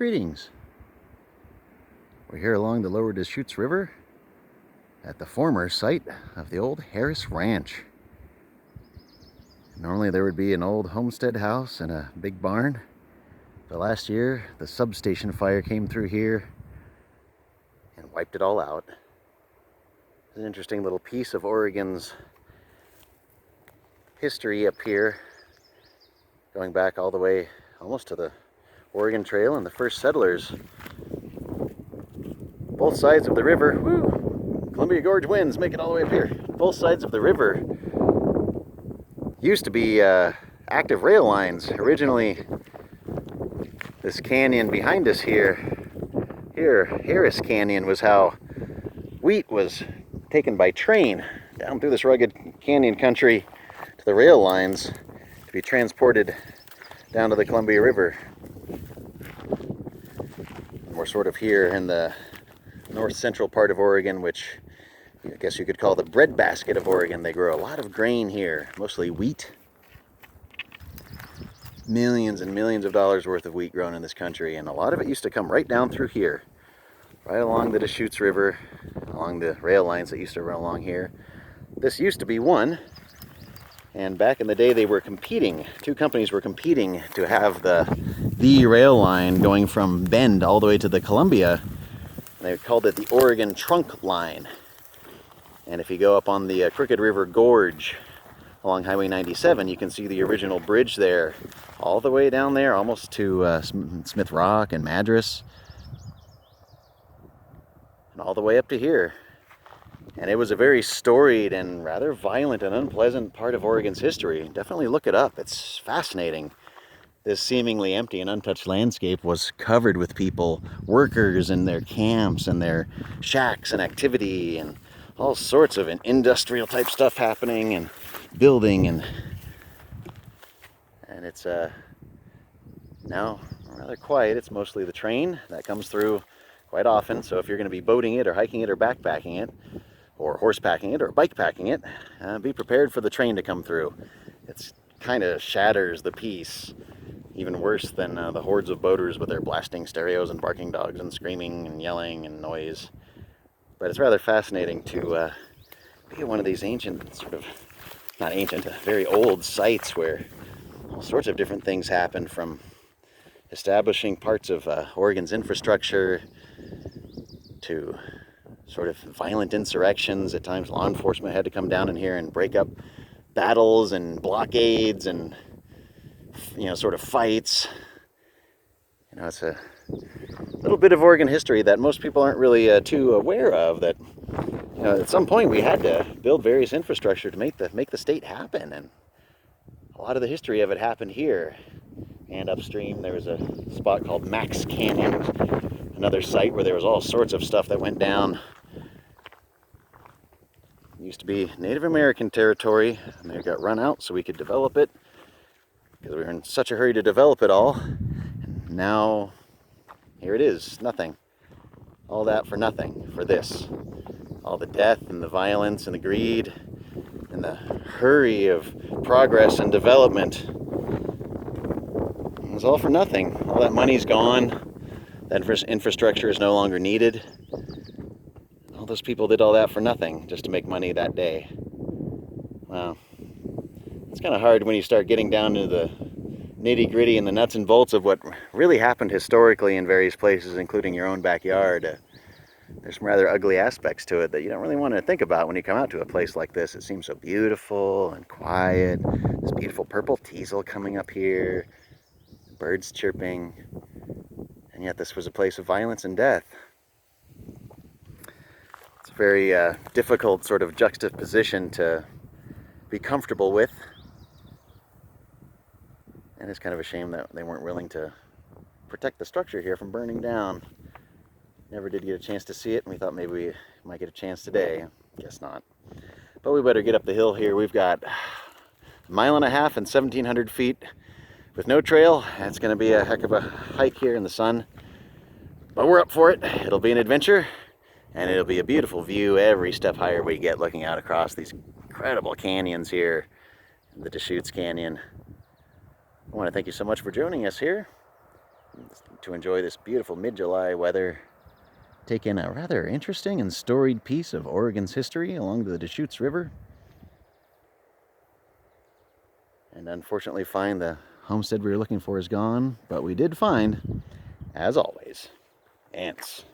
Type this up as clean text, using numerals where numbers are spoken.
Greetings. We're here along the lower Deschutes River at the former site of the old Harris Ranch. Normally there would be an old homestead house and a big barn, but last year the substation fire came through here and wiped it all out. It's an interesting little piece of Oregon's history up here, going back all the way almost to the Oregon Trail, and the first settlers, both sides of the river, woo, Columbia Gorge winds make it all the way up here. Both sides of the river used to be active rail lines. Originally, this canyon behind us here, Harris Canyon, was how wheat was taken by train down through this rugged canyon country to the rail lines to be transported down to the Columbia River. We're sort of here in the north central part of Oregon, which I guess you could call the breadbasket of Oregon. They grow a lot of grain here, mostly wheat. Millions and millions of dollars worth of wheat grown in this country, and a lot of it used to come right down through here, right along the Deschutes River, along the rail lines that used to run along here. This used to be one, and back in the day they were competing. Two companies were competing to have the rail line going from Bend all the way to the Columbia. And they called it the Oregon Trunk Line. And if you go up on the Crooked River Gorge along Highway 97, you can see the original bridge there, all the way down there, almost to Smith Rock and Madras, and all the way up to here. And it was a very storied and rather violent and unpleasant part of Oregon's history. Definitely look it up. It's fascinating. This seemingly empty and untouched landscape was covered with people, workers in their camps and their shacks and activity, and all sorts of industrial type stuff happening and building, and it's now rather quiet. It's mostly the train that comes through quite often. So if you're going to be boating it or hiking it or backpacking it or horse packing it or bike packing it, be prepared for the train to come through. It's kind of shatters the peace, even worse than the hordes of boaters with their blasting stereos and barking dogs and screaming and yelling and noise. But it's rather fascinating to be at one of these ancient, sort of, not ancient, very old sites where all sorts of different things happen, from establishing parts of Oregon's infrastructure to sort of violent insurrections. At times law enforcement had to come down in here and break up battles and blockades and, sort of fights. It's a little bit of Oregon history that most people aren't really too aware of, that at some point we had to build various infrastructure to make the state happen, and a lot of the history of it happened here. And upstream there was a spot called Max Canyon, another site where there was all sorts of stuff that went down. It used to be Native American territory, and they got run out so we could develop it, because we were in such a hurry to develop it all. And now here it is, nothing. All that for nothing, for this. All the death and the violence and the greed and the hurry of progress and development. It was all for nothing. All that money's gone. That infrastructure is no longer needed. All those people did all that for nothing, just to make money that day. Wow. It's kind of hard when you start getting down to the nitty-gritty and the nuts and bolts of what really happened historically in various places, including your own backyard. There's some rather ugly aspects to it that you don't really want to think about when you come out to a place like this. It seems so beautiful and quiet. This beautiful purple teasel coming up here, birds chirping, and yet this was a place of violence and death. It's a very difficult sort of juxtaposition to be comfortable with. And it's kind of a shame that they weren't willing to protect the structure here from burning down. Never did get a chance to see it, and we thought maybe we might get a chance today. Guess not. But we better get up the hill here. We've got 1.5 miles and 1,700 feet with no trail. It's going to be a heck of a hike here in the sun. But we're up for it. It'll be an adventure, and it'll be a beautiful view every step higher we get, looking out across these incredible canyons here, the Deschutes Canyon. I want to thank you so much for joining us here. to enjoy this beautiful mid-July weather, take in a rather interesting and storied piece of Oregon's history along the Deschutes River, and unfortunately find the homestead we were looking for is gone, but we did find, as always, ants.